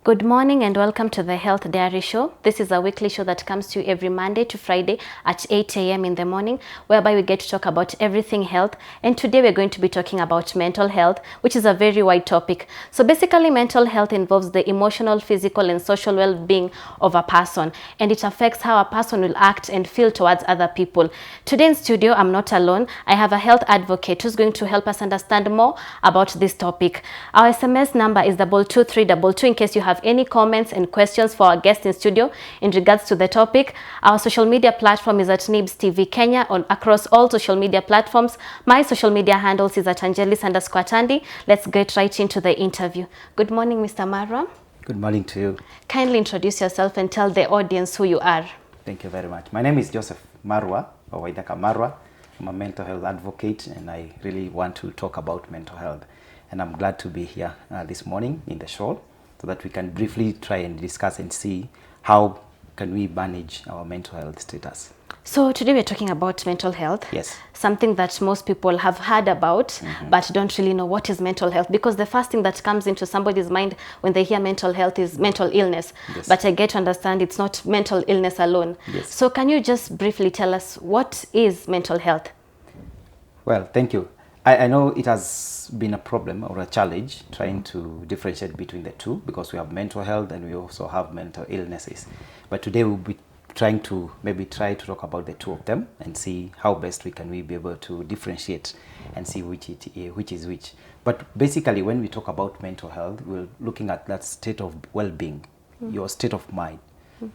Good morning and welcome to the Health Diary Show. This is a weekly show that comes to you every Monday to Friday at 8 a.m. in the morning, whereby we get to talk about everything health. And today we're going to be talking about mental health, which is a very wide topic. So basically, mental health involves the emotional, physical, and social well-being of a person, and it affects how a person will act and feel towards other people. Today in studio, I'm not alone. I have a health advocate who's going to help us understand more about this topic. Our SMS number is 22322 in case you have any comments and questions for our guest in studio in regards to the topic. Our social media platform is at Nibs TV Kenya on across all social media platforms. My social media handles is at Angelis_Atandi. Let's get right into the interview. Good morning, Mr. Marwa. Good morning to you. Kindly introduce yourself and tell the audience who you are. Thank you very much. My name is Joseph Marwa, or Waidaka Marwa. I'm a mental health advocate, and I really want to talk about mental health. And I'm glad to be here this morning in the show, so that we can briefly try and discuss and see how can we manage our mental health status. So today we're talking about mental health. Yes. Something that most people have heard about, but don't really know what is mental health, because the first thing that comes into somebody's mind when they hear mental health is mental illness. Yes. But I get to understand it's not mental illness alone. Yes. So can you just briefly tell us what is mental health? Well, thank you. I know it has been a problem or a challenge trying to differentiate between the two, because we have mental health and we also have mental illnesses. But today we'll be trying to try to talk about the two of them and see how best we be able to differentiate and see which is which. But basically, when we talk about mental health, we're looking at that state of well-being, your state of mind.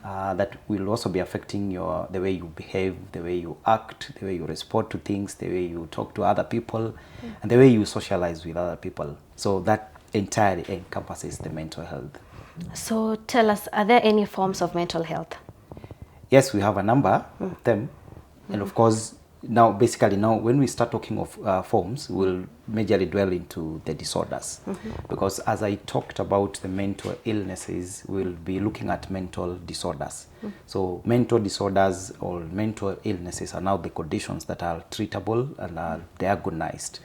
That will also be affecting the way you behave, the way you act, the way you respond to things, the way you talk to other people, and the way you socialize with other people. So that entirely encompasses the mental health. So tell us, are there any forms of mental health? Yes, we have a number of them. And of course, now when we start talking of forms, we'll majorly dwell into the disorders. Because as I talked about the mental illnesses, we'll be looking at mental disorders. So mental disorders or mental illnesses are now the conditions that are treatable and are diagnosed.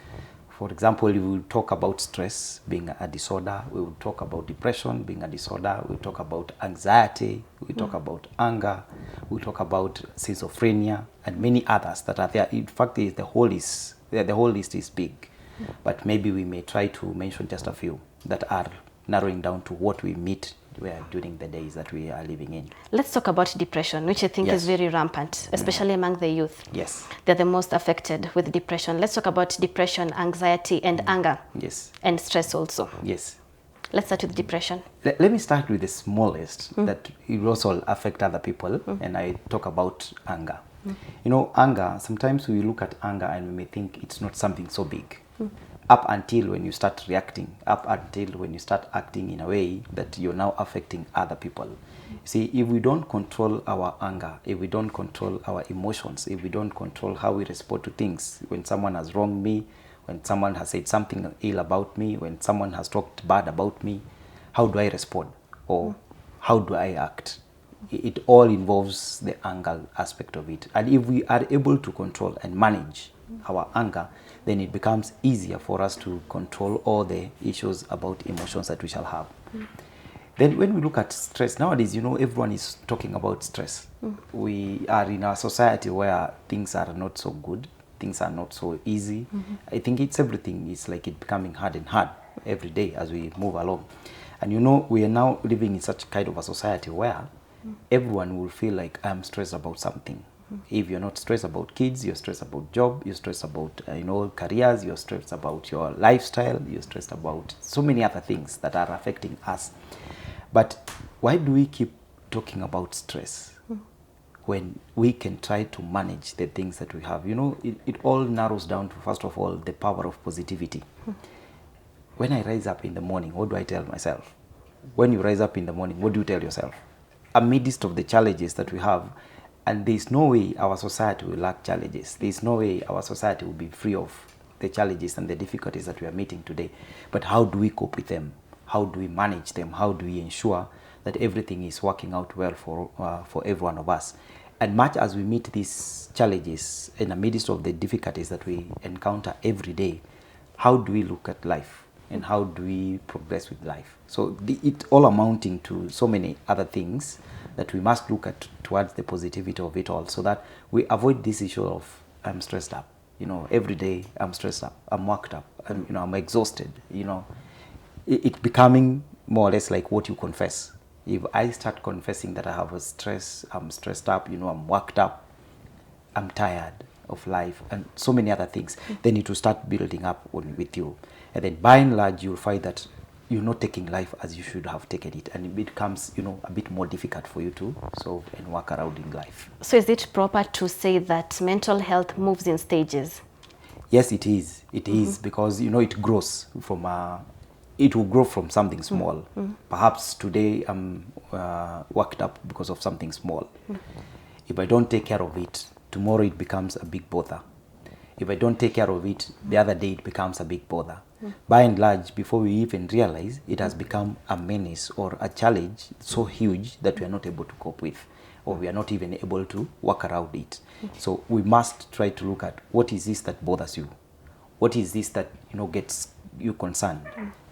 For example, we will talk about stress being a disorder. We will talk about depression being a disorder. We will talk about anxiety. We will talk about anger. We will talk about schizophrenia and many others that are there. In fact, the whole list is big. But maybe we may try to mention just a few that are narrowing down to what we meet during the days that we are living in. Let's talk about depression, which I think is very rampant, especially among the youth. Yes. They're the most affected with depression. Let's talk about depression, anxiety, and anger. Yes. And stress also. Yes. Let's start with depression. Let me start with the smallest that will also affect other people, and I talk about anger. You know, anger, sometimes we look at anger and we may think it's not something so big. Up until when you start reacting, up until when you start acting in a way that you're now affecting other people. See, if we don't control our anger, if we don't control our emotions, if we don't control how we respond to things, when someone has wronged me, when someone has said something ill about me, when someone has talked bad about me, how do I respond? Or how do I act? It all involves the anger aspect of it. And if we are able to control and manage our anger, then it becomes easier for us to control all the issues about emotions that we shall have. Then when we look at stress, nowadays, you know, everyone is talking about stress. We are in a society where things are not so good, things are not so easy. I think everything is like it becoming hard and hard every day as we move along. And you know, we are now living in such kind of a society where everyone will feel like I'm stressed about something. If you're not stressed about kids, you're stressed about job, you're stressed about careers, you're stressed about your lifestyle, you're stressed about so many other things that are affecting us. But why do we keep talking about stress when we can try to manage the things that we have? You know, it all narrows down to, first of all, the power of positivity. When I rise up in the morning, what do I tell myself? When you rise up in the morning, what do you tell yourself? Amidst of the challenges that we have, and there's no way our society will lack challenges. There's no way our society will be free of the challenges and the difficulties that we are meeting today. But how do we cope with them? How do we manage them? How do we ensure that everything is working out well for every one of us. And much as we meet these challenges in the midst of the difficulties that we encounter every day, how do we look at life and how do we progress with life? So it all amounting to so many other things that we must look at towards the positivity of it all, so that we avoid this issue of I'm stressed up. Every day I'm stressed up, I'm worked up, I'm exhausted. It becoming more or less like what you confess. If I start confessing that I have a stress, I'm stressed up, I'm worked up, I'm tired of life, and so many other things, then it will start building up with you. And then by and large, you'll find that you're not taking life as you should have taken it. And it becomes, a bit more difficult for you to solve and work around in life. So is it proper to say that mental health moves in stages? Yes, it is. It is, because, it grows from it will grow from something small. Perhaps today I'm worked up because of something small. If I don't take care of it, tomorrow it becomes a big bother. If I don't take care of it, the other day it becomes a big bother. By and large, before we even realize, it has become a menace or a challenge so huge that we are not able to cope with, or we are not even able to work around it. So we must try to look at what is this that bothers you? What is this that gets you concerned?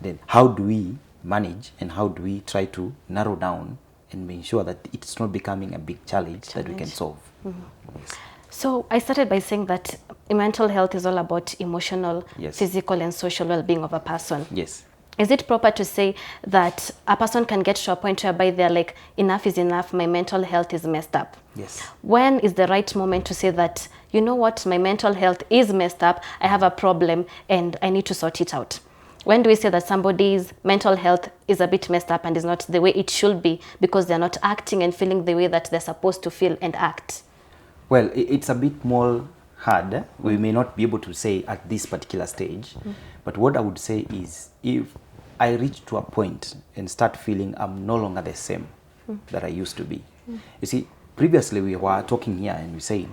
Then how do we manage and how do we try to narrow down and make sure that it's not becoming a big challenge that we can solve? Yes. So I started by saying that mental health is all about emotional, Yes. physical and social well-being of a person. Yes. Is it proper to say that a person can get to a point whereby they're like, enough is enough, my mental health is messed up? Yes. When is the right moment to say that, you know what, my mental health is messed up, I have a problem and I need to sort it out? When do we say that somebody's mental health is a bit messed up and is not the way it should be because they're not acting and feeling the way that they're supposed to feel and act? Well, it's a bit more hard. We may not be able to say at this particular stage, but what I would say is, if I reach to a point and start feeling I'm no longer the same that I used to be. You see, previously we were talking here and we said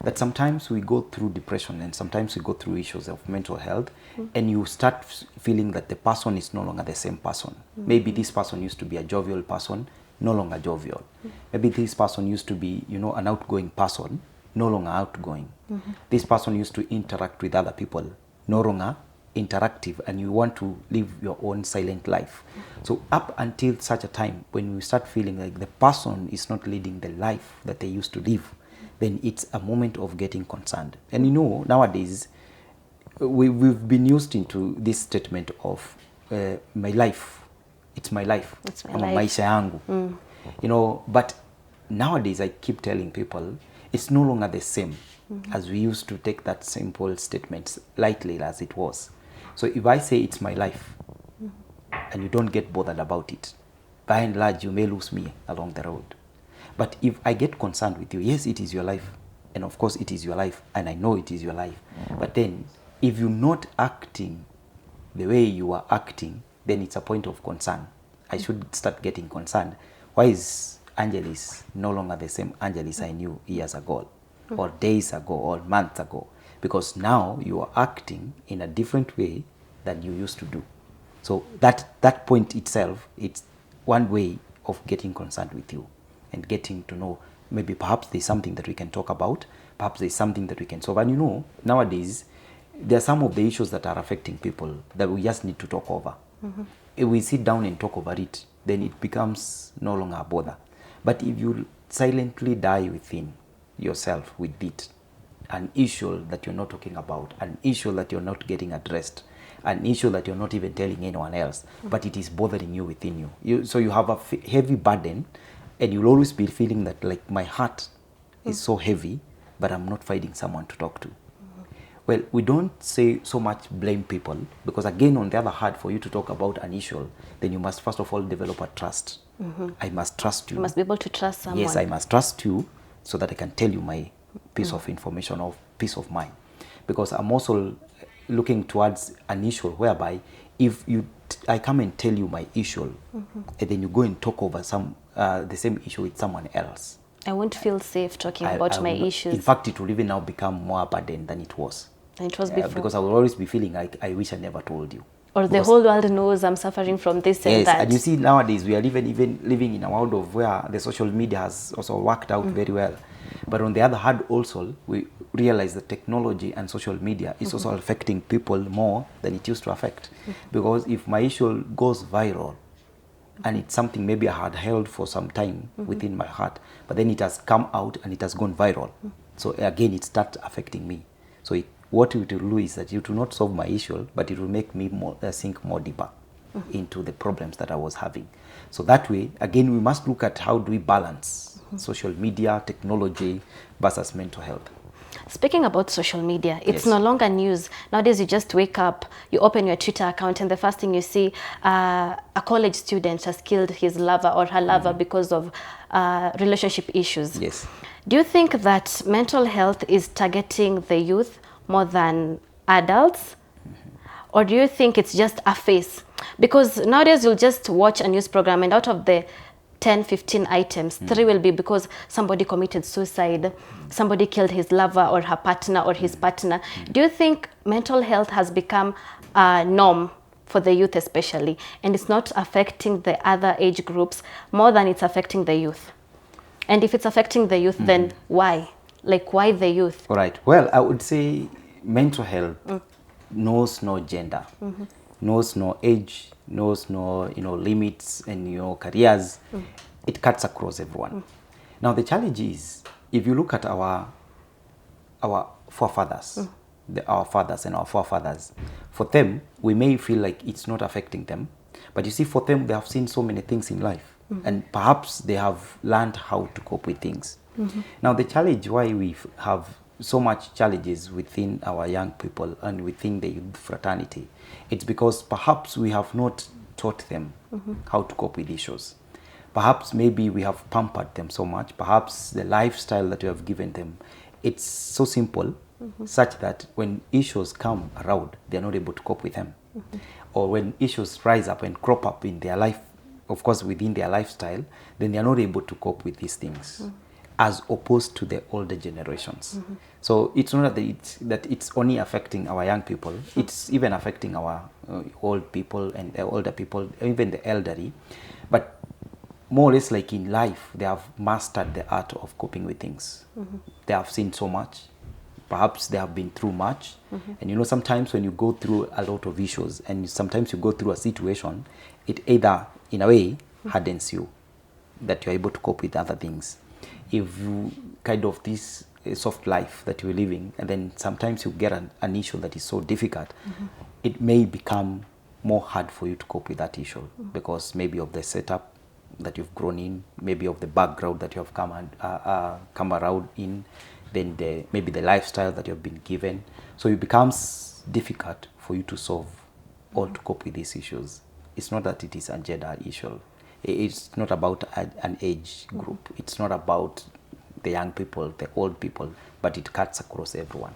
that sometimes we go through depression and sometimes we go through issues of mental health, and you start feeling that the person is no longer the same person. Maybe this person used to be a jovial person, no longer jovial. Maybe this person used to be, an outgoing person, no longer outgoing. This person used to interact with other people, no longer interactive, and you want to live your own silent life. So up until such a time when you start feeling like the person is not leading the life that they used to live, then it's a moment of getting concerned. And nowadays we've been used into this statement of my life, it's my life, It's my ama life. maisha yangu. But nowadays I keep telling people it's no longer the same as we used to take that simple statement lightly as it was. So if I say it's my life and you don't get bothered about it, by and large you may lose me along the road. But if I get concerned with you, yes, it is your life, and of course it is your life, and I know it is your life, but then if you're not acting the way you are acting, then it's a point of concern. I should start getting concerned. Why is Angelis no longer the same Angelis I knew years ago, or days ago, or months ago? Because now you are acting in a different way than you used to do. So that point itself, it's one way of getting concerned with you and getting to know, maybe perhaps there's something that we can talk about, perhaps there's something that we can solve. And nowadays, there are some of the issues that are affecting people that we just need to talk over. If we sit down and talk over it, then it becomes no longer a bother. But if you silently die within yourself with it, an issue that you're not talking about, an issue that you're not getting addressed, an issue that you're not even telling anyone else, but it is bothering you within you. So you have a heavy burden, and you'll always be feeling that like my heart is so heavy, but I'm not finding someone to talk to. Well, we don't say so much blame people, because again, on the other hand, for you to talk about an issue, then you must first of all develop a trust. I must trust you. You must be able to trust someone. Yes, I must trust you so that I can tell you my piece of information or peace of mind. Because I'm also looking towards an issue whereby if I come and tell you my issue, and then you go and talk over the same issue with someone else, I won't feel safe talking about my issues. In fact, it will even now become more burden than it was. And it was before. Because I will always be feeling like I wish I never told you. Or the whole world knows I'm suffering from this and Yes, that. and you see nowadays we are even living in a world of where the social media has also worked out very well. But on the other hand also, we realize that technology and social media is also affecting people more than it used to affect. Because if my issue goes viral, and it's something maybe I had held for some time within my heart, but then it has come out and it has gone viral. So again, it starts affecting me. So what it will do is that it will not solve my issue, but it will make me more sink more deeper into the problems that I was having. So that way, again, we must look at how do we balance social media, technology versus mental health. Speaking about social media, it's Yes. no longer news. Nowadays, you just wake up, you open your Twitter account, and the first thing you see, a college student has killed his lover or her lover because of relationship issues. Yes. Do you think that mental health is targeting the youth more than adults? Or do you think it's just a phase? Because nowadays you'll just watch a news program and out of the 10, 15 items, 3 will be because somebody committed suicide, somebody killed his lover or her partner or his partner. Do you think mental health has become a norm for the youth especially, and it's not affecting the other age groups more than it's affecting the youth? And if it's affecting the youth, then why? Like, why the youth? All right. Well, I would say mental health knows no gender, knows no age, knows no limits and careers. It cuts across everyone. Now the challenge is, if you look at our forefathers, our fathers and our forefathers, for them we may feel like it's not affecting them, but you see, for them they have seen so many things in life, and perhaps they have learned how to cope with things. Now the challenge why we have so much challenges within our young people and within the youth fraternity, it's because perhaps we have not taught them how to cope with issues. Perhaps maybe we have pampered them so much. Perhaps the lifestyle that we have given them, it's so simple, such that when issues come around, they're not able to cope with them. Or when issues rise up and crop up in their life, of course within their lifestyle, then they're not able to cope with these things, as opposed to the older generations. So it's not that it's only affecting our young people, it's even affecting our old people and older people, even the elderly. But more or less, like in life, they have mastered the art of coping with things. They have seen so much. Perhaps they have been through much. And sometimes when you go through a lot of issues and sometimes you go through a situation, it either, in a way, hardens you, that you're able to cope with other things. If you kind of this soft life that you're living, and then sometimes you get an issue that is so difficult, it may become more hard for you to cope with that issue, because maybe of the setup that you've grown in, maybe of the background that you have come around in, then maybe the lifestyle that you've been given. So it becomes difficult for you to solve or to cope with these issues. It's not that it is a gender issue. It's not about an age group. It's not about the young people, the old people, but it cuts across everyone.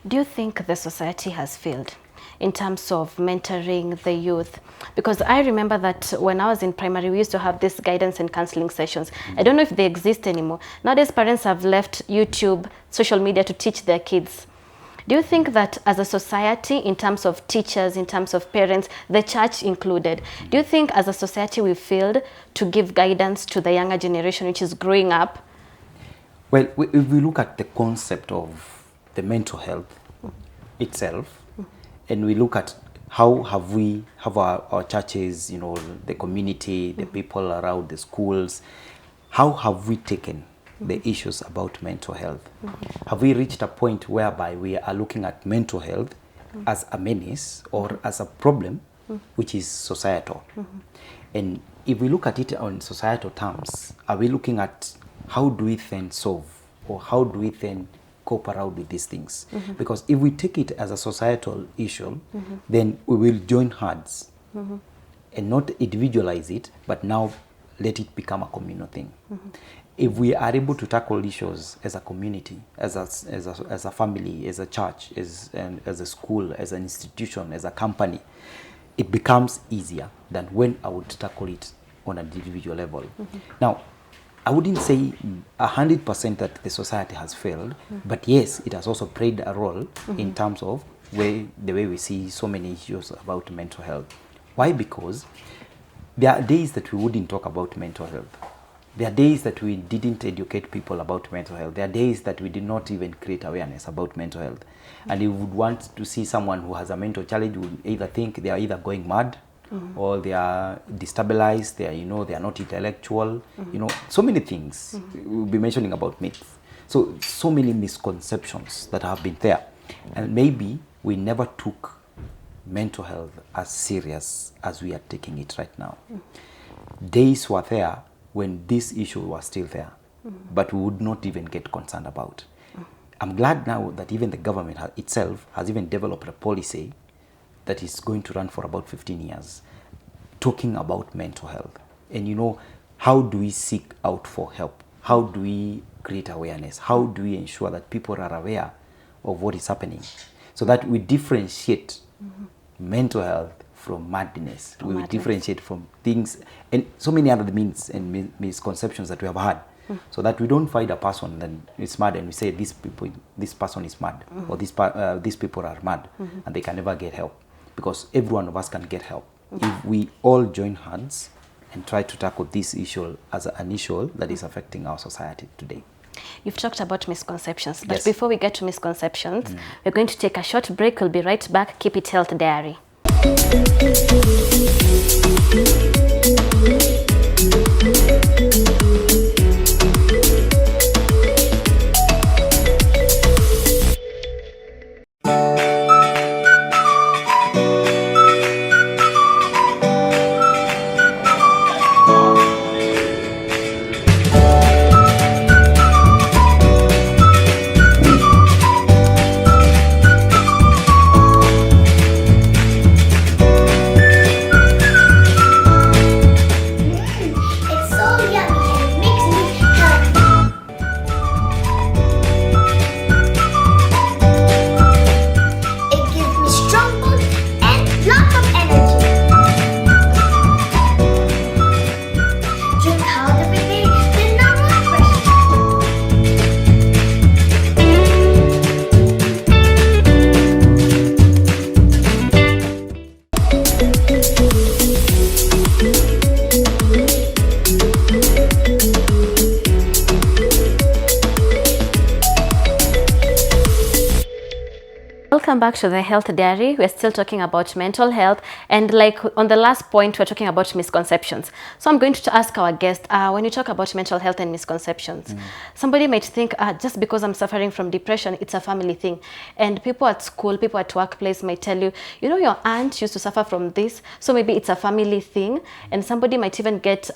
Do you think the society has failed in terms of mentoring the youth? Because I remember that when I was in primary, we used to have this guidance and counseling sessions. I don't know if they exist anymore. Nowadays, parents have left YouTube, social media to teach their kids. Do you think that as a society, in terms of teachers, in terms of parents, the church included, do you think as a society we failed to give guidance to the younger generation which is growing up? Well, if we look at the concept of the mental health itself, and we look at how have our churches, the community, the people around the schools, how have we taken the issues about mental health? Have we reached a point whereby we are looking at mental health as a menace or as a problem which is societal? And if we look at it on societal terms, are we looking at how do we then solve, or how do we then cope around with these things? Because if we take it as a societal issue, then we will join hands and not individualize it, but now let it become a communal thing. If we are able to tackle issues as a community, as a family, as a church, as a school, as an institution, as a company, it becomes easier than when I would tackle it on an individual level. Now, I wouldn't say 100% that the society has failed, but yes, it has also played a role in terms of the way we see so many issues about mental health. Why? Because there are days that we wouldn't talk about mental health. There are days that we didn't educate people about mental health. There are days that we did not even create awareness about mental health. And you would want to see someone who has a mental challenge, would either think they are either going mad, or they are destabilized, they are, they are not intellectual, so many things. We'll be mentioning about myths. So many misconceptions that have been there. And maybe we never took mental health as serious as we are taking it right now. Days were there when this issue was still there, but we would not even get concerned about. I'm glad now that even the government itself has even developed a policy that is going to run for about 15 years, talking about mental health. And how do we seek out for help? How do we create awareness? How do we ensure that people are aware of what is happening, so that we differentiate mental health from madness? We differentiate from things and so many other means and misconceptions that we have had, so that we don't find a person that is mad and we say this person is mad, or these people are mad, and they can never get help, because every one of us can get help if we all join hands and try to tackle this issue as an issue that is affecting our society today. You've talked about misconceptions, but Yes. before we get to misconceptions, we're going to take a short break. We'll be right back. Keep it Health Diary. It's so yummy and makes me healthy. It gives me strong bones and lots of energy. Drink hard every day, then not blood pressure. Welcome back to the Health Diary. We're still talking about mental health, and like on the last point, we're talking about misconceptions. So I'm going to ask our guest, when you talk about mental health and misconceptions, somebody might think just because I'm suffering from depression, it's a family thing. And people at school, people at workplace might tell you, your aunt used to suffer from this, so maybe it's a family thing. And somebody might even get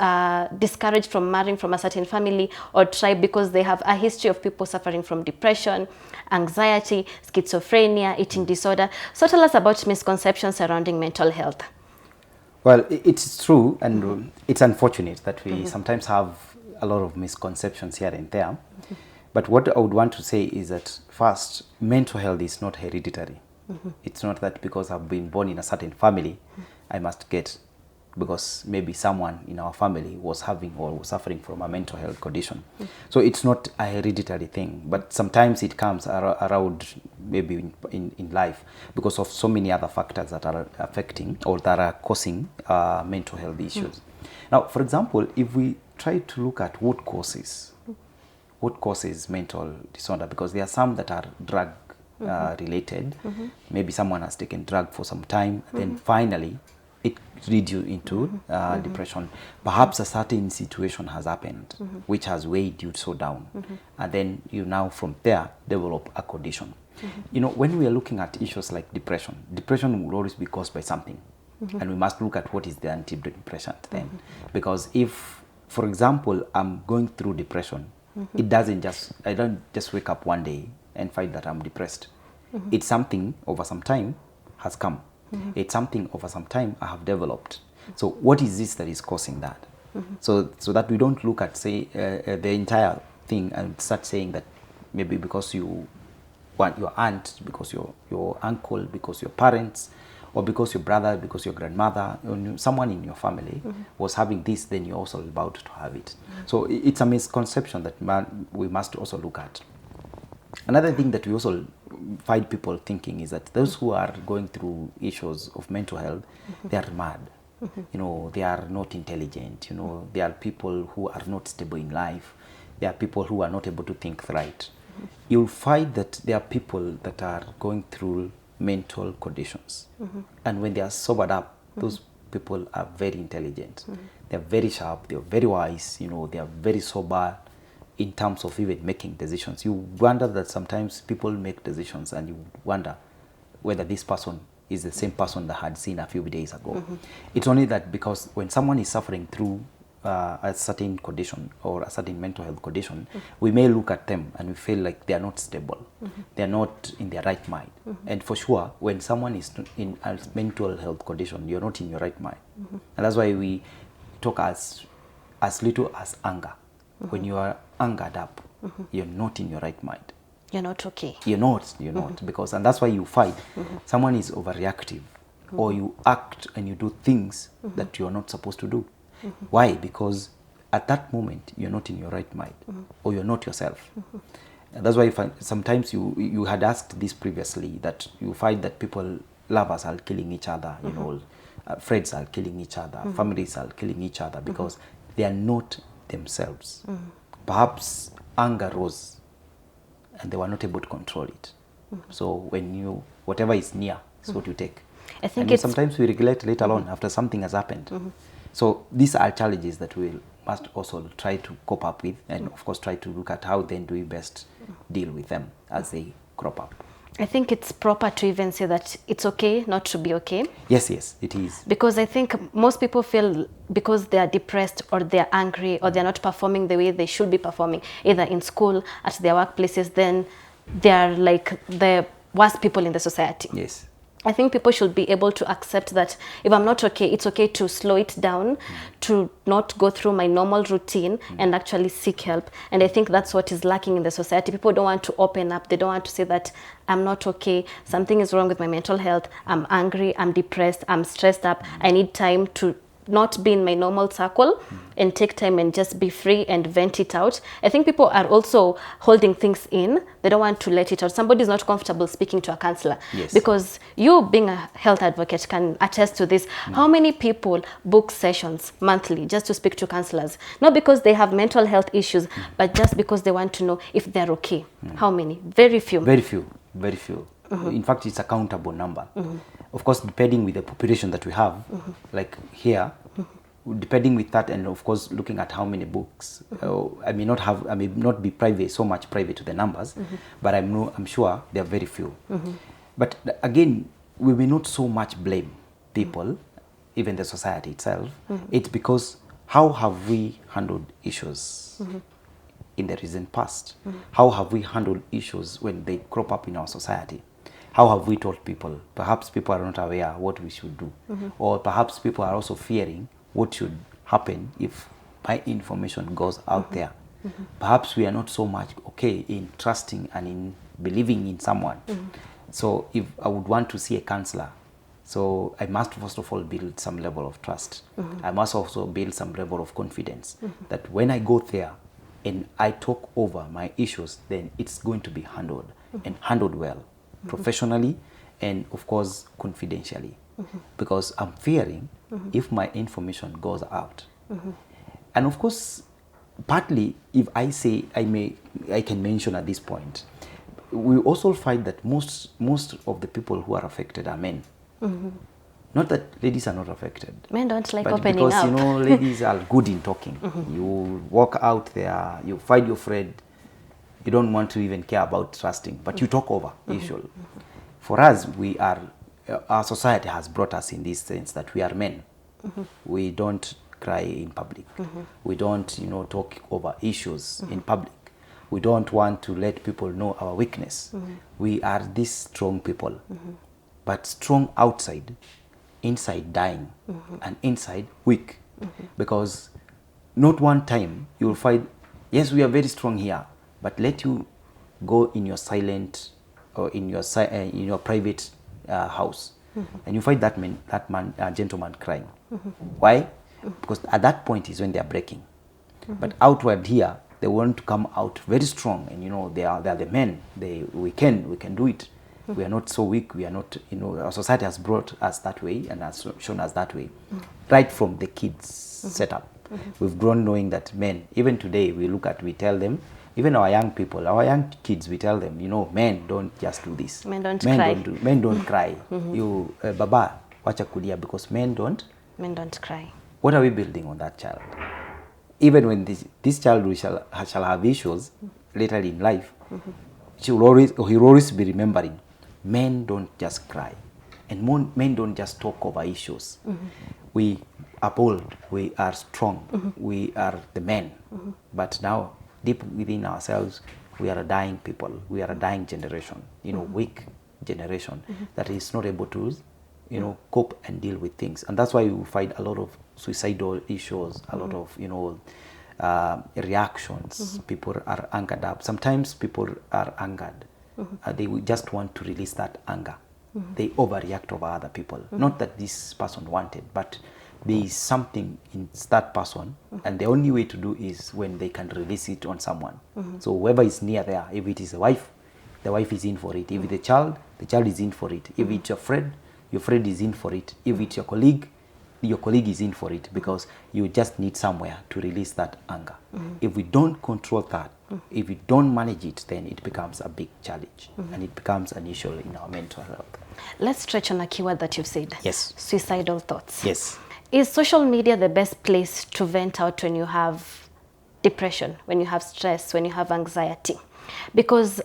discouraged from marrying from a certain family or tribe because they have a history of people suffering from depression, anxiety, schizophrenia, eating disorder. So tell us about misconceptions surrounding mental health. Well, it's true, and it's unfortunate that we sometimes have a lot of misconceptions here and there. But what I would want to say is that, first, mental health is not hereditary. It's not that because I've been born in a certain family, I must get, because maybe someone in our family was having or was suffering from a mental health condition. So it's not a hereditary thing, but sometimes it comes around maybe in life because of so many other factors that are affecting or that are causing mental health issues. Now, for example, if we try to look at what causes mental disorder, because there are some that are drug related. Maybe someone has taken drug for some time, then finally it leads you into depression. Perhaps a certain situation has happened which has weighed you so down, and then you now from there develop a condition. When we are looking at issues like depression will always be caused by something, and we must look at what is the antidepressant then. Because if, for example, I'm going through depression, I don't just wake up one day and find that I'm depressed. It's something over some time has come. It's something over some time I have developed. So what is this that is causing that? So that we don't look at, say, the entire thing and start saying that maybe because you want your aunt, because your uncle, because your parents, or because your brother, because your grandmother, or someone in your family was having this, then you're also about to have it. So it's a misconception that we must also look at. Another thing that we also find people thinking is that those who are going through issues of mental health, they are mad. You know, they are not intelligent. You know, they are people who are not stable in life. They are people who are not able to think right. You'll find that there are people that are going through mental conditions. And when they are sobered up, those people are very intelligent. They're very sharp, they're very wise, you know, they are very sober in terms of even making decisions. You wonder that sometimes people make decisions and you wonder whether this person is the same person that had seen a few days ago. It's only that because when someone is suffering through a certain condition or a certain mental health condition, we may look at them and we feel like they are not stable. They are not in their right mind. And for sure, when someone is in a mental health condition, you're not in your right mind. And that's why we talk as little as anger. When you are angered up, you're not in your right mind. You're not okay. You're not, because, and that's why you fight. Someone is overreactive, or you act and you do things that you're not supposed to do. Why? Because at that moment, you're not in your right mind, or you're not yourself. And that's why sometimes you had asked this previously, that you find that people, lovers are killing each other, you know, friends are killing each other, families are killing each other, because they are not themselves. Perhaps anger rose and they were not able to control it. So when you, whatever is near is what you take. I think and sometimes we regret later on after something has happened. So these are challenges that we must also try to cope up with, and of course try to look at how then do we best deal with them as they crop up. I think it's proper to even say that it's okay not to be okay. Yes, it is. Because I think most people feel because they are depressed or they're angry or they're not performing the way they should be performing, either in school, at their workplaces, then they are like the worst people in the society. Yes. I think people should be able to accept that if I'm not okay, it's okay to slow it down, to not go through my normal routine and actually seek help. And I think that's what is lacking in the society. People don't want to open up. They don't want to say that I'm not okay. Something is wrong with my mental health. I'm angry. I'm depressed. I'm stressed up. I need time to not be in my normal circle and take time and just be free and vent it out. I think people are also holding things in. They don't want to let it out. Somebody is not comfortable speaking to a counselor. Yes. Because you being a health advocate can attest to this. How many people book sessions monthly just to speak to counselors? Not because they have mental health issues, but just because they want to know if they're okay. How many? Very few. Very few. Very few. In fact, it's a countable number. Of course, depending with the population that we have, like here, depending with that, and of course, looking at how many books, I may not be private, so much private to the numbers, but I'm sure there are very few. But again, we may not so much blame people, even the society itself. It's because how have we handled issues in the recent past? How have we handled issues when they crop up in our society? How have we told people? Perhaps people are not aware what we should do. Or perhaps people are also fearing what should happen if my information goes out there. Perhaps we are not so much okay in trusting and in believing in someone. So if I would want to see a counselor, so I must first of all build some level of trust. I must also build some level of confidence that when I go there and I talk over my issues, then it's going to be handled and handled well, professionally, and of course confidentially, because I'm fearing if my information goes out. And of course, partly, if I say I can mention at this point, we also find that most of the people who are affected are men. Not that ladies are not affected. Men don't like but opening because, up. you know, ladies are good in talking. You walk out there, you find your friend, you don't want to even care about trusting, but you talk over usually. For us, our society has brought us in this sense that we are men. We don't cry in public. We don't, you know, talk over issues in public. We don't want to let people know our weakness. We are these strong people, but strong outside, inside dying, and inside weak. Because not one time you will find, yes, we are very strong here, but let you go in your silent or in your private house, and you find that gentleman crying. Why? Because at that point is when they are breaking. But outward here, they want to come out very strong, and they are the men. We can do it. We are not so weak. We are not, our society has brought us that way and has shown us that way, right from the kids setup. We've grown knowing that men, even today, we tell them, even our young people, our young kids, we tell them, men don't just do this. Men don't cry. Men don't cry. You, baba, wacha kulia, because men don't cry. What are we building on that child? Even when this child shall have issues later in life, he'll always be remembering, men don't just cry, and men don't just talk over issues. We are bold, we are strong, we are the men. But now, deep within ourselves, we are a dying people. We are a dying generation, weak generation that is not able to, cope and deal with things. And that's why you find a lot of suicidal issues, a lot of, reactions. People are angered up. Sometimes people are angered. They just want to release that anger. They overreact over other people. Not that this person wanted, but there is something in that person, and the only way to do is when they can release it on someone. So whoever is near there, if it is a wife, the wife is in for it. If it's a child, the child is in for it. If it's your friend is in for it. If it's your colleague is in for it, because you just need somewhere to release that anger. If we don't control that, if we don't manage it, then it becomes a big challenge, and it becomes an issue in our mental health. Let's stretch on a keyword that you've said. Yes. Suicidal thoughts. Yes. Is social media the best place to vent out when you have depression, when you have stress, when you have anxiety? Because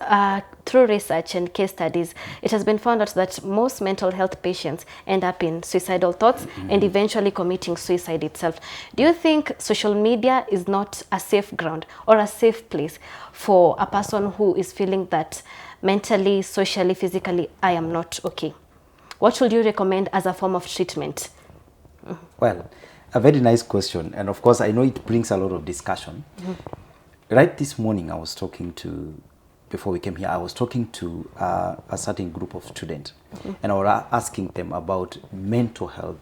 through research and case studies, it has been found out that most mental health patients end up in suicidal thoughts and eventually committing suicide itself. Do you think social media is not a safe ground or a safe place for a person who is feeling that mentally, socially, physically, I am not okay? What should you recommend as a form of treatment? Well, a very nice question. And of course, I know it brings a lot of discussion. Right this morning, before we came here, I was talking to a certain group of students, and I was asking them about mental health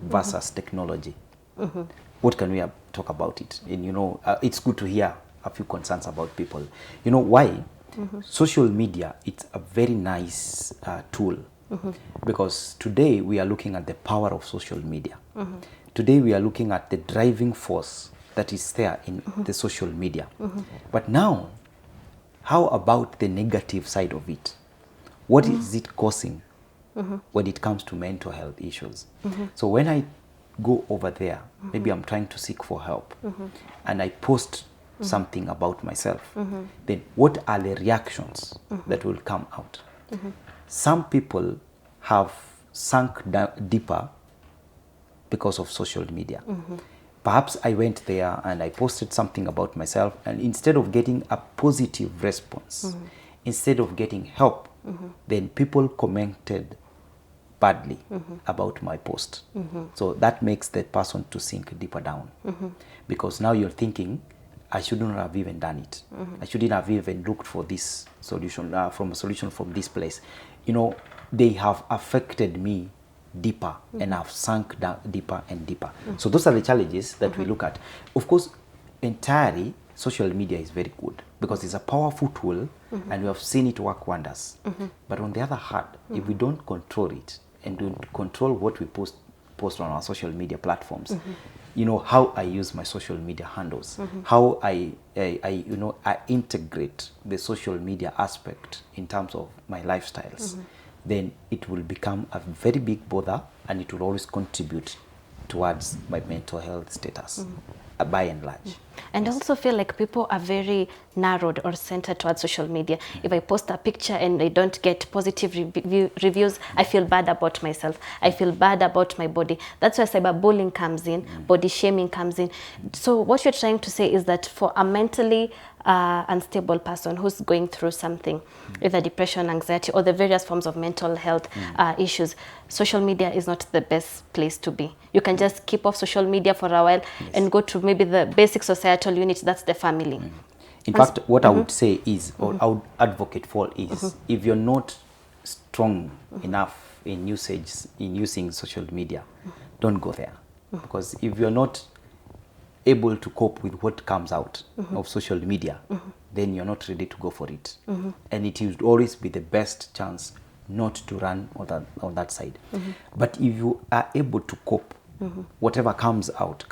versus technology. What can we talk about it? And it's good to hear a few concerns about people. You know why? Social media, it's a very nice tool, because today we are looking at the power of social media. Today we are looking at the driving force that is there in the social media. But now, how about the negative side of it? What is it causing when it comes to mental health issues? So when I go over there, maybe I'm trying to seek for help, and I post something about myself, then what are the reactions that will come out? Some people have sunk deeper because of social media. Perhaps I went there and I posted something about myself, and instead of getting a positive response, instead of getting help, then people commented badly about my post. So that makes that person to sink deeper down, because now you're thinking, I shouldn't have even done it. I shouldn't have even looked for this solution, from this place. They have affected me deeper, and have sunk down deeper and deeper. So those are the challenges that we look at. Of course, entirely, social media is very good because it's a powerful tool, and we have seen it work wonders. But on the other hand, if we don't control it and don't control what we post on our social media platforms, how I use my social media handles, how I integrate the social media aspect in terms of my lifestyles, then it will become a very big bother, and it will always contribute towards my mental health status, by and large. And I also feel like people are very narrowed or centered towards social media. If I post a picture and I don't get positive reviews, I feel bad about myself. I feel bad about my body. That's where cyberbullying comes in, body shaming comes in. So what you're trying to say is that for a mentally unstable person who's going through something, either depression, anxiety, or the various forms of mental health issues, social media is not the best place to be. You can just keep off social media for a while and go to maybe the basic societal unit, that's the family. In fact, what I would say is, or I would advocate for is, if you're not strong enough in using social media, don't go there. Because if you're not able to cope with what comes out of social media, then you're not ready to go for it. And it would always be the best chance not to run on that side. But if you are able to cope, whatever comes out,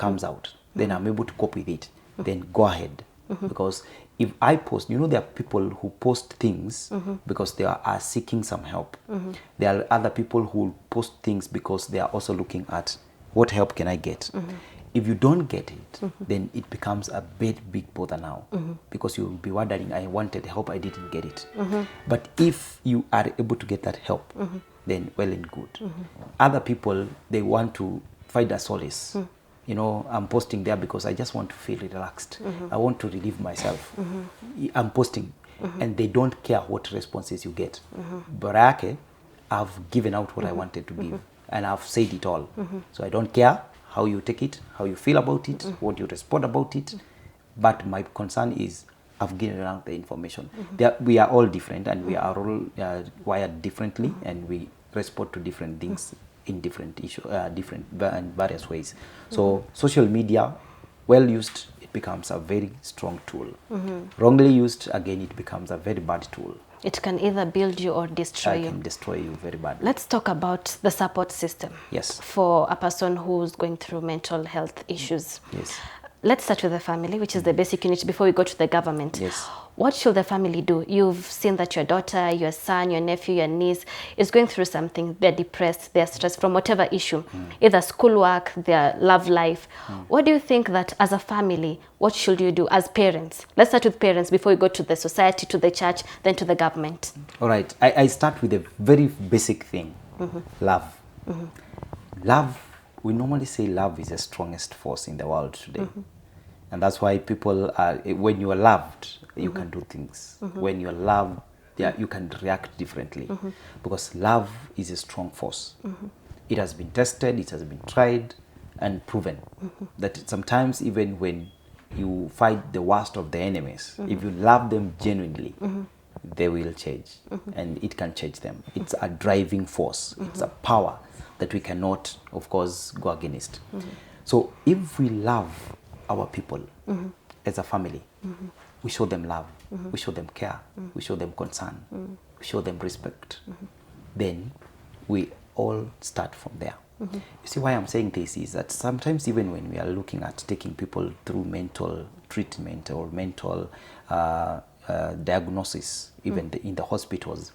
then I'm able to cope with it, then go ahead. Because if I post, there are people who post things because they are seeking some help. There are other people who post things because they are also looking at what help can I get. If you don't get it, then it becomes a big bother now, because you will be wondering, I wanted help, I didn't get it. But if you are able to get that help, then well and good. Other people, they want to find a solace. I'm posting there because I just want to feel relaxed. I want to relieve myself. I'm posting, and they don't care what responses you get. But I've given out what I wanted to give, and I've said it all. So I don't care how you take it, how you feel about it, what you respond about it. But my concern is I've given out the information. We are all different, and we are all wired differently, and we respond to different things in different and various ways. So social media, well used, it becomes a very strong tool. Wrongly used, again, it becomes a very bad tool. It can either build you or destroy you. It can destroy you very badly. Let's talk about the support system. Yes. For a person who's going through mental health issues. Yes. Let's start with the family, which is the basic unit, before we go to the government. Yes. What should the family do? You've seen that your daughter, your son, your nephew, your niece is going through something. They're depressed, they're stressed from whatever issue, either schoolwork, their love life. What do you think that as a family, what should you do as parents? Let's start with parents before we go to the society, to the church, then to the government. All right. I start with a very basic thing, love. Love, we normally say love is the strongest force in the world today. And that's why people are, when you are loved, you can do things. When you are loved, you can react differently. Because love is a strong force. It has been tested, it has been tried and proven that sometimes even when you fight the worst of the enemies, if you love them genuinely, they will change. And it can change them. It's a driving force. It's a power that we cannot, of course, go against. So if we love our people as a family, we show them love, we show them care, we show them concern, we show them respect, then we all start from there. You see, why I'm saying this is that sometimes even when we are looking at taking people through mental treatment or mental diagnosis, even in the hospitals,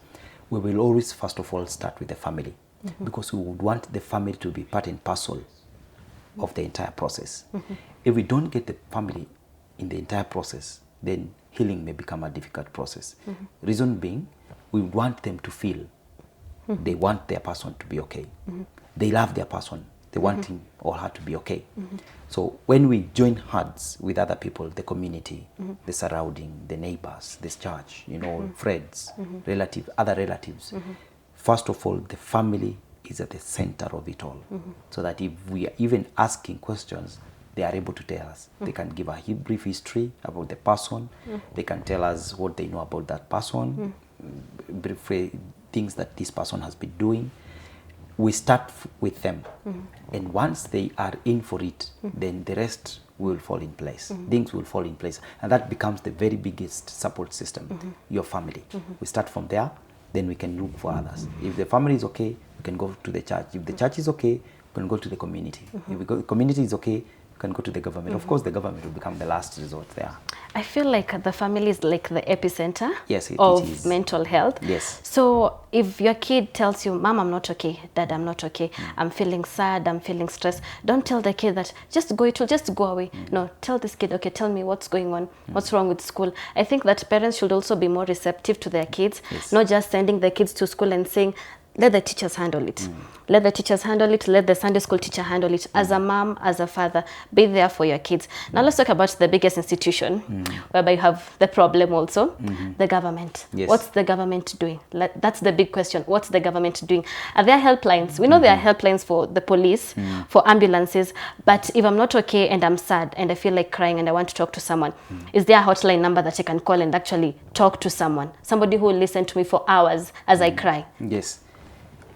we will always first of all start with the family, because we would want the family to be part and parcel of the entire process. If we don't get the family in the entire process, then healing may become a difficult process. Reason being, we want them to feel they want their person to be okay. They love their person. They want him or her to be okay. So when we join hands with other people, the community, the surrounding, the neighbors, this church, friends, other relatives, first of all, the family is at the center of it all. So that if we are even asking questions, they are able to tell us. They can give a brief history about the person. They can tell us what they know about that person, brief things that this person has been doing. We start with them. And once they are in for it, then the rest will fall in place. Things will fall in place. And that becomes the very biggest support system, your family. We start from there, then we can look for others. If the family is okay, we can go to the church. If the church is okay, we can go to the community. If the community is okay, we can go to the government. Of course, the government will become the last resort there. I feel like the family is like the epicenter it of is. mental health. Yes. So if your kid tells you, Mom, I'm not okay, Dad, I'm not okay, I'm feeling sad, I'm feeling stressed, don't tell the kid that just go, it will just go away. No, tell this kid, okay, tell me what's going on, what's wrong with school. I think that parents should also be more receptive to their kids, not just sending their kids to school and saying, let the teachers handle it. Let the teachers handle it. Let the Sunday school teacher handle it. As a mom, as a father, be there for your kids. Now let's talk about the biggest institution whereby you have the problem also, the government. Yes. What's the government doing? That's the big question. What's the government doing? Are there helplines? We know there are helplines for the police, for ambulances, but if I'm not okay and I'm sad and I feel like crying and I want to talk to someone, is there a hotline number that I can call and actually talk to someone? Somebody who will listen to me for hours as I cry? Yes.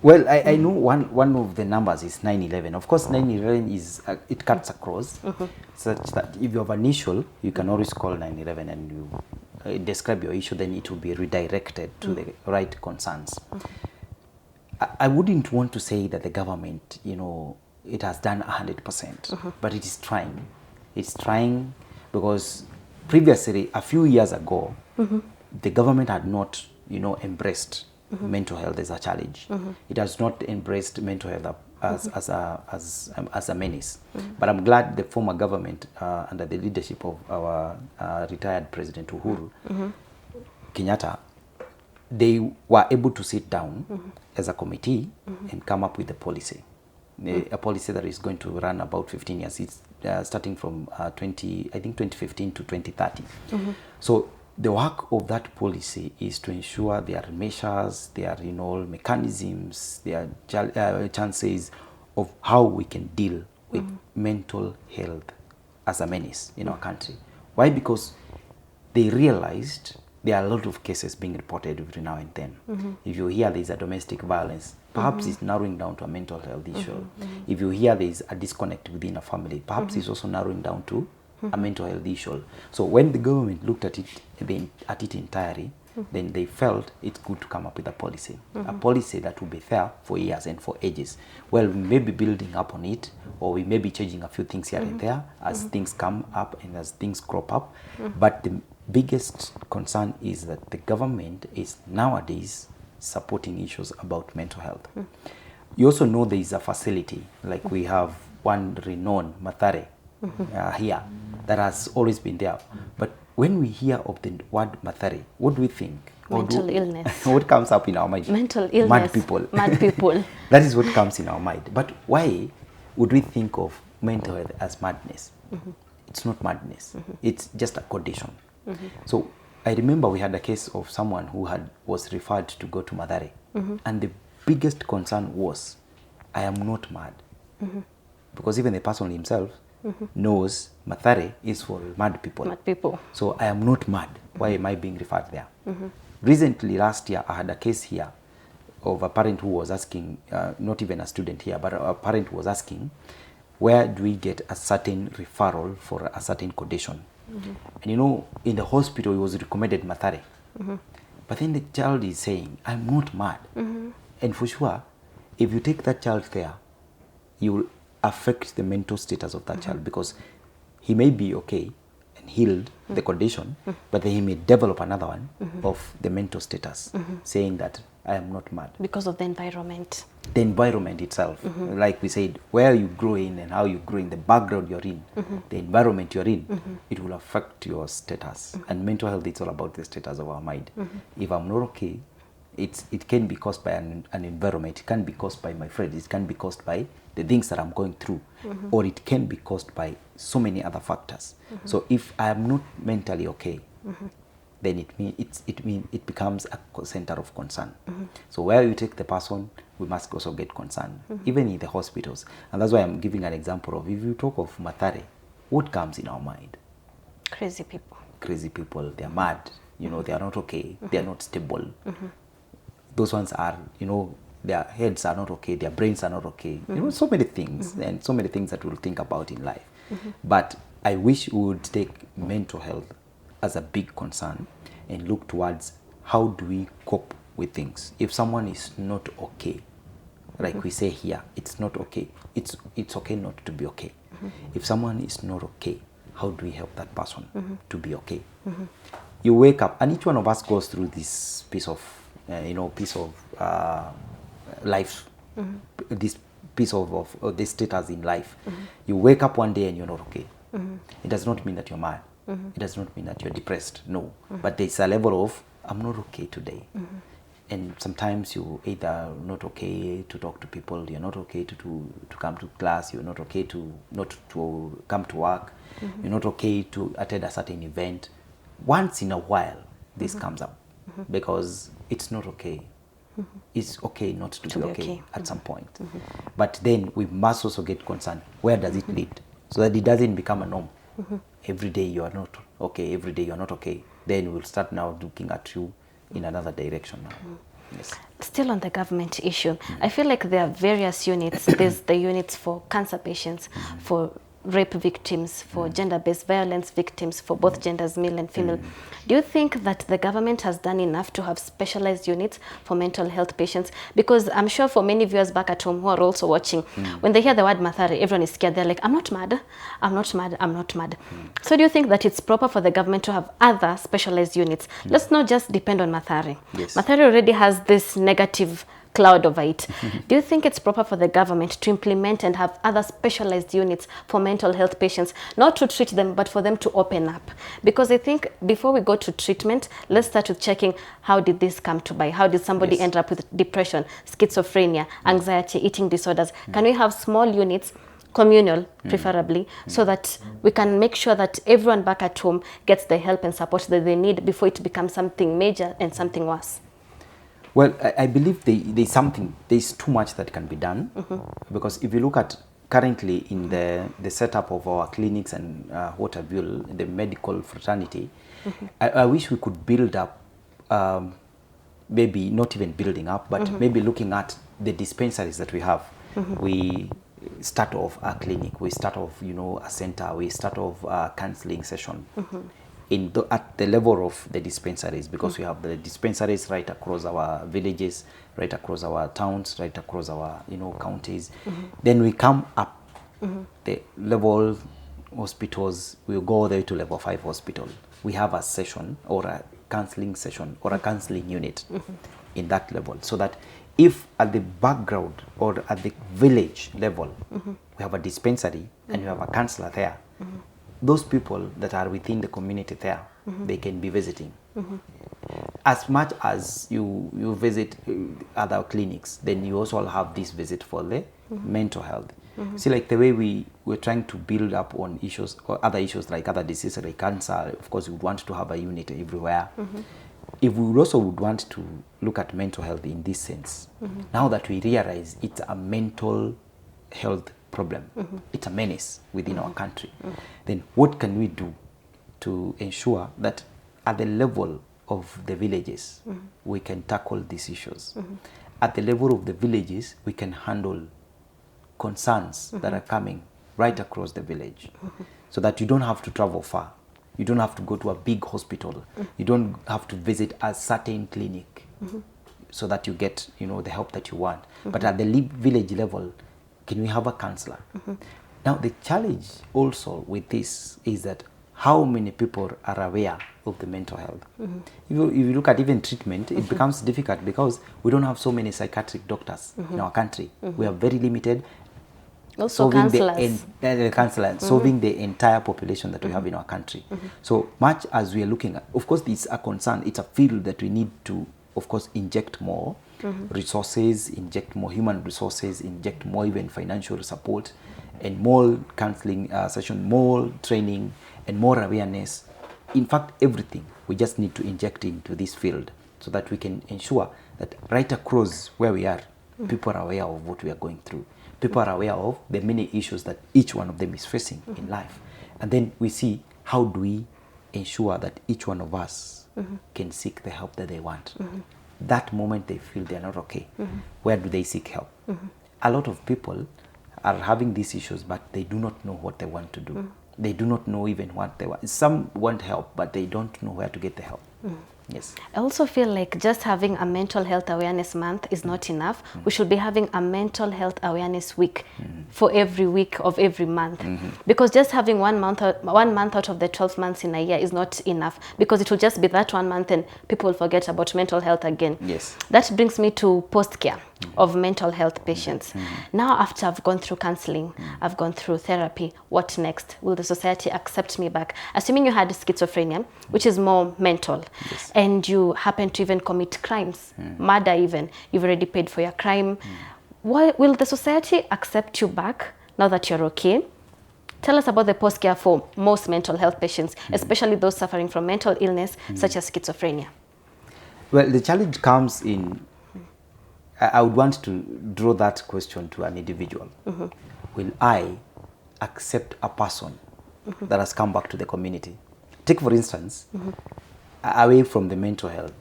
Well, I know one of the numbers is 911. Of course, 911 is it cuts across, such that if you have an issue, you can always call 911 and you describe your issue. Then it will be redirected to the right concerns. I wouldn't want to say that the government, it has done 100%, but it is trying. It's trying because previously, a few years ago, the government had not, embraced mental health as a challenge. It has not embraced mental health as a menace. But I'm glad the former government, under the leadership of our retired President Uhuru Kenyatta, they were able to sit down as a committee and come up with a policy. A policy that is going to run about 15 years. It's starting from 2015 to 2030. So the work of that policy is to ensure there are measures, there are mechanisms, there are chances of how we can deal with mental health as a menace in our country. Why? Because they realized there are a lot of cases being reported every now and then. If you hear there is a domestic violence, perhaps it's narrowing down to a mental health issue. If you hear there is a disconnect within a family, perhaps it's also narrowing down to a mental health issue. So when the government looked at it entirely, then they felt it's good to come up with a policy that will be there for years and for ages. Well, we may be building up on it, or we may be changing a few things here and there as things come up and as things crop up. But the biggest concern is that the government is nowadays supporting issues about mental health. You also know there is a facility, like we have one renowned Mathare here that has always been there. But when we hear of the word Mathare, what do we think? Mental illness. What comes up in our mind? Mental illness. Mad people. Mad people. That is what comes in our mind. But why would we think of mental health as madness? It's not madness. It's just a condition. So I remember we had a case of someone who was referred to go to Mathare, and the biggest concern was, I am not mad, because even the person himself knows Mathare is for mad people. Mad people. So I am not mad. Why am I being referred there? Recently, last year, I had a case here of a parent who was asking, not even a student here, but a parent was asking, where do we get a certain referral for a certain condition? And in the hospital, it was recommended Mathare. But then the child is saying, I'm not mad. And for sure, if you take that child there, you will affect the mental status of that child, because he may be okay and healed the condition, but then he may develop another one of the mental status, saying that I am not mad. Because of the environment. The environment itself, like we said, where you grow in and how you grow in, the background you're in, the environment you're in, it will affect your status. And mental health, it's all about the status of our mind. If I'm not okay, it can be caused by an environment, it can be caused by my friends, it can be caused by the things that I'm going through, or it can be caused by so many other factors. So if I am not mentally okay, then it becomes a center of concern. So where you take the person, we must also get concerned, even in the hospitals. And that's why I'm giving an example of, if you talk of Mathare, what comes in our mind? Crazy people. Crazy people, they're mad, they are not okay, they are not stable. Those ones are, their heads are not okay, their brains are not okay. So many things, and so many things that we'll think about in life. But I wish we would take mental health as a big concern and look towards how do we cope with things. If someone is not okay, like we say here, it's not okay. It's okay not to be okay. If someone is not okay, how do we help that person to be okay? You wake up, and each one of us goes through this piece of life, this piece of this status in life. You wake up one day and you're not okay. It does not mean that you're mad. It does not mean that you're depressed. No. But there's a level of, I'm not okay today. And sometimes you either not okay to talk to people, you're not okay to come to class, you're not okay to not to come to work, you're not okay to attend a certain event. Once in a while, this comes up, because it's not okay. It's okay not to be okay at some point. But then we must also get concerned, where does it lead? So that it doesn't become a norm. Every day you are not okay, every day you are not okay. Then we'll start now looking at you in another direction now. Yes. Still on the government issue, I feel like there are various units. There's the units for cancer patients, for rape victims, for gender-based violence victims, for both genders, male and female. Do you think that the government has done enough to have specialized units for mental health patients? Because I'm sure for many viewers back at home who are also watching, when they hear the word Mathare, everyone is scared. They're like, I'm not mad, I'm not mad, I'm not mad. So do you think that it's proper for the government to have other specialized units? Let's not just depend on Mathare. Yes. Mathare already has this negative cloud over it. Do you think it's proper for the government to implement and have other specialized units for mental health patients, not to treat them, but for them to open up? Because I think before we go to treatment, let's start with checking, how did this come to be? How did somebody Yes. end up with depression, schizophrenia, anxiety, eating disorders? Can we have small units, communal preferably, so that we can make sure that everyone back at home gets the help and support that they need before it becomes something major and something worse? Well, I believe there's too much that can be done, because if you look at currently in the setup of our clinics and what have you, the medical fraternity, I wish we could build up, maybe not even building up, but maybe looking at the dispensaries that we have. We start off a clinic, we start off, a center, we start off a counseling session. At the level of the dispensaries, because we have the dispensaries right across our villages, right across our towns, right across our counties. Then we come up the level hospitals, we'll go all the way to level 5 hospital. We have a session or a counseling session or a counseling unit in that level, so that if at the background or at the village level we have a dispensary and you have a counselor there, those people that are within the community there, they can be visiting. As much as you visit other clinics, then you also have this visit for the mental health. See, like the way we're trying to build up on issues or other issues like other diseases like cancer, of course we would want to have a unit everywhere. If we also would want to look at mental health in this sense, now that we realize it's a mental health problem, it's a menace within our country, then what can we do to ensure that at the level of the villages we can tackle these issues? At the level of the villages we can handle concerns that are coming right across the village, so that you don't have to travel far, you don't have to go to a big hospital, you don't have to visit a certain clinic so that you get the help that you want. But at the village level, can we have a counselor? Now the challenge also with this is that how many people are aware of the mental health? If you look at even treatment, it becomes difficult because we don't have so many psychiatric doctors in our country. We are very limited. Also counselors. Solving the entire population that we have in our country. So much as we are looking at, of course, it's a concern, it's a field that we need to, of course, inject more resources, inject more human resources, inject more even financial support, and more counseling session, more training, and more awareness. In fact, everything we just need to inject into this field so that we can ensure that right across where we are, people are aware of what we are going through. People are aware of the many issues that each one of them is facing in life. And then we see, how do we ensure that each one of us can seek the help that they want? That moment they feel they're not okay, where do they seek help? A lot of people are having these issues, but they do not know what they want to do. They do not know even what they want. Some want help, but they don't know where to get the help. Yes. I also feel like just having a mental health awareness month is not enough. We should be having a mental health awareness week for every week of every month. Because just having 1 month out of the 12 months in a year is not enough, because it will just be that 1 month and people will forget about mental health again. Yes. That brings me to post-care of mental health patients. Now, after I've gone through counseling, I've gone through therapy, what next? Will the society accept me back? Assuming you had schizophrenia, which is more mental, and you happen to even commit crimes, murder even, you've already paid for your crime. Why will the society accept you back now that you're okay? Tell us about the post-care for most mental health patients, especially those suffering from mental illness such as schizophrenia. Well, the challenge comes in, I would want to draw that question to an individual. Will I accept a person that has come back to the community? Take, for instance, away from the mental health.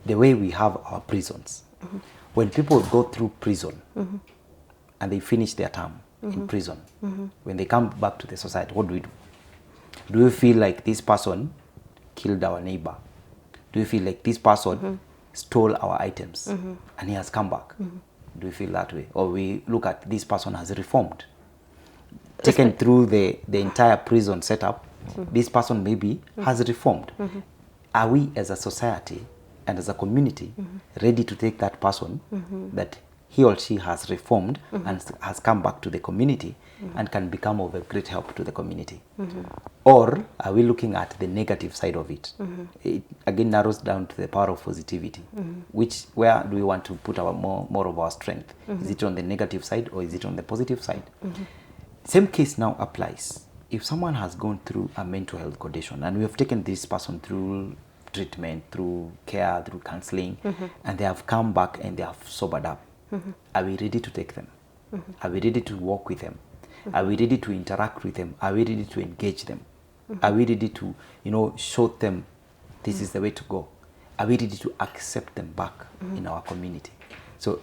the way we have our prisons. When people go through prison and they finish their term in prison, when they come back to the society, what do? Do we feel like this person killed our neighbor? Do we feel like this person stole our items and he has come back? Do we feel that way? Or we look at this person has reformed? Taken through the entire prison setup, this person maybe has reformed. Are we as a society and as a community ready to take that person that he or she has reformed and has come back to the community and can become of a great help to the community? Or are we looking at the negative side of it? It again narrows down to the power of positivity. Where do we want to put our more of our strength? Is it on the negative side or is it on the positive side? Same case now applies. If someone has gone through a mental health condition and we have taken this person through treatment, through care, through counseling, and they have come back and they have sobered up, are we ready to take them? Are we ready to walk with them? Are we ready to interact with them? Are we ready to engage them? Are we ready to, show them this is the way to go? Are we ready to accept them back in our community? So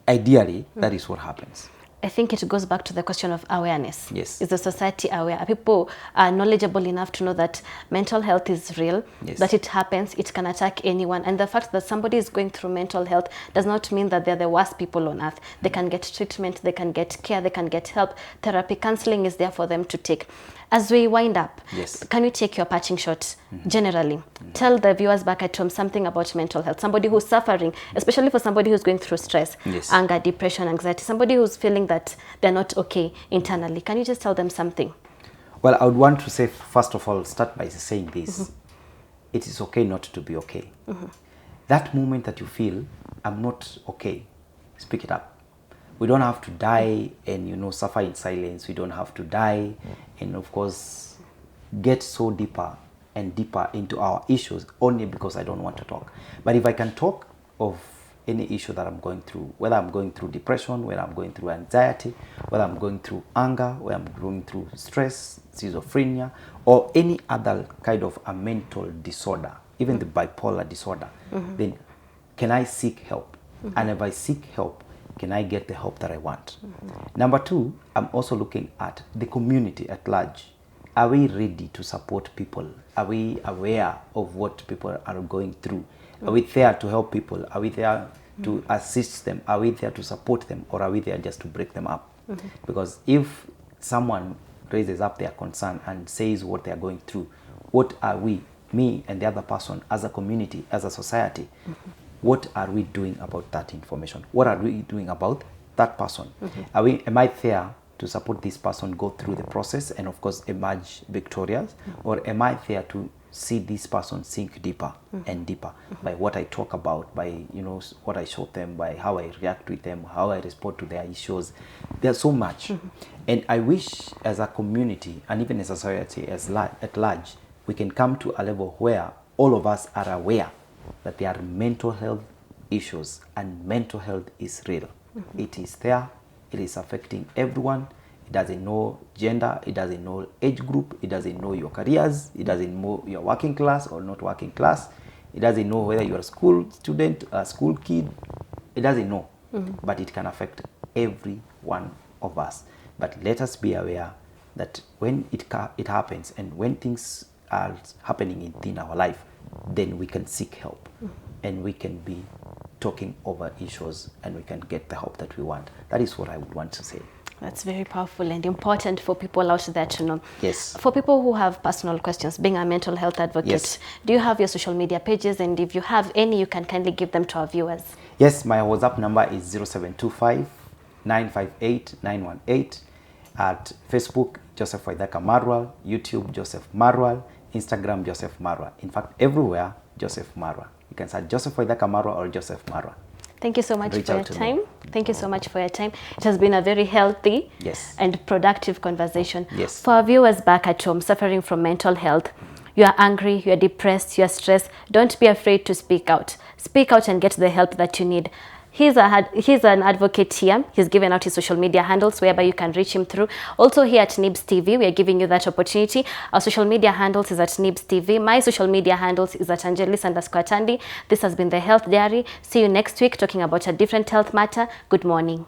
ideally, that is what happens. I think it goes back to the question of awareness. Yes. Is the society aware? Are people knowledgeable enough to know that mental health is real, Yes. that it happens, it can attack anyone, and the fact that somebody is going through mental health does not mean that they're the worst people on earth. They can get treatment, they can get care, they can get help. Therapy, counseling is there for them to take. As we wind up, Yes. can you take your parting shot generally? Tell the viewers back at home something about mental health. Somebody who's suffering, especially for somebody who's going through stress, Yes. anger, depression, anxiety, somebody who's feeling that they're not okay internally. Can you just tell them something? Well, I would want to say, first of all, start by saying this. It is okay not to be okay. That moment that you feel, I'm not okay, speak it up. We don't have to die and, suffer in silence. We don't have to die and, of course, get so deeper and deeper into our issues only because I don't want to talk. But if I can talk of any issue that I'm going through, whether I'm going through depression, whether I'm going through anxiety, whether I'm going through anger, whether I'm going through stress, schizophrenia, or any other kind of a mental disorder, even the bipolar disorder, then can I seek help? And if I seek help, can I get the help that I want? Number two, I'm also looking at the community at large. Are we ready to support people? Are we aware of what people are going through? Are we there to help people? Are we there to assist them? Are we there to support them? Or are we there just to break them up? Because if someone raises up their concern and says what they are going through, what are we, me and the other person, as a community, as a society, what are we doing about that information? What are we doing about that person? Am I there to support this person go through the process and, of course, emerge victorious? Or am I there to see this person sink deeper and deeper by what I talk about, by what I show them, by how I react with them, how I respond to their issues? There's so much. And I wish as a community and even as a society at large, we can come to a level where all of us are aware that there are mental health issues and mental health is real. It is there. It is affecting everyone. It doesn't know gender. It doesn't know age group. It doesn't know your careers. It doesn't know your working class or not working class. It doesn't know whether you're a school student, a school kid. It doesn't know. But it can affect every one of us. But let us be aware that when it happens and when things are happening within our life, then we can seek help and we can be talking over issues and we can get the help that we want. That is what I would want to say. That's very powerful and important for people out there to know. Yes. For people who have personal questions, being a mental health advocate, Yes. do you have your social media pages? And if you have any, you can kindly give them to our viewers. Yes, my WhatsApp number is 0725 958 918. At Facebook, Joseph Waithaka Marwal. YouTube, Joseph Marwal. Instagram, Joseph Marwa. In fact, everywhere, Joseph Marwa. You can search Joseph Waithaka Marwa or Joseph Marwa. Thank you so much Reach for your out to me. time. Thank you so much for your time. It has been a very healthy Yes. and productive conversation. Yes. For our viewers back at home suffering from mental health, you are angry, you are depressed, you are stressed, don't be afraid to speak out. Speak out and get the help that you need. He's an advocate here. He's given out his social media handles whereby you can reach him through. Also here at Nibs TV, we are giving you that opportunity. Our social media handles is at Nibs TV. My social media handles is at Angelis_Atandi. This has been the Health Diary. See you next week talking about a different health matter. Good morning.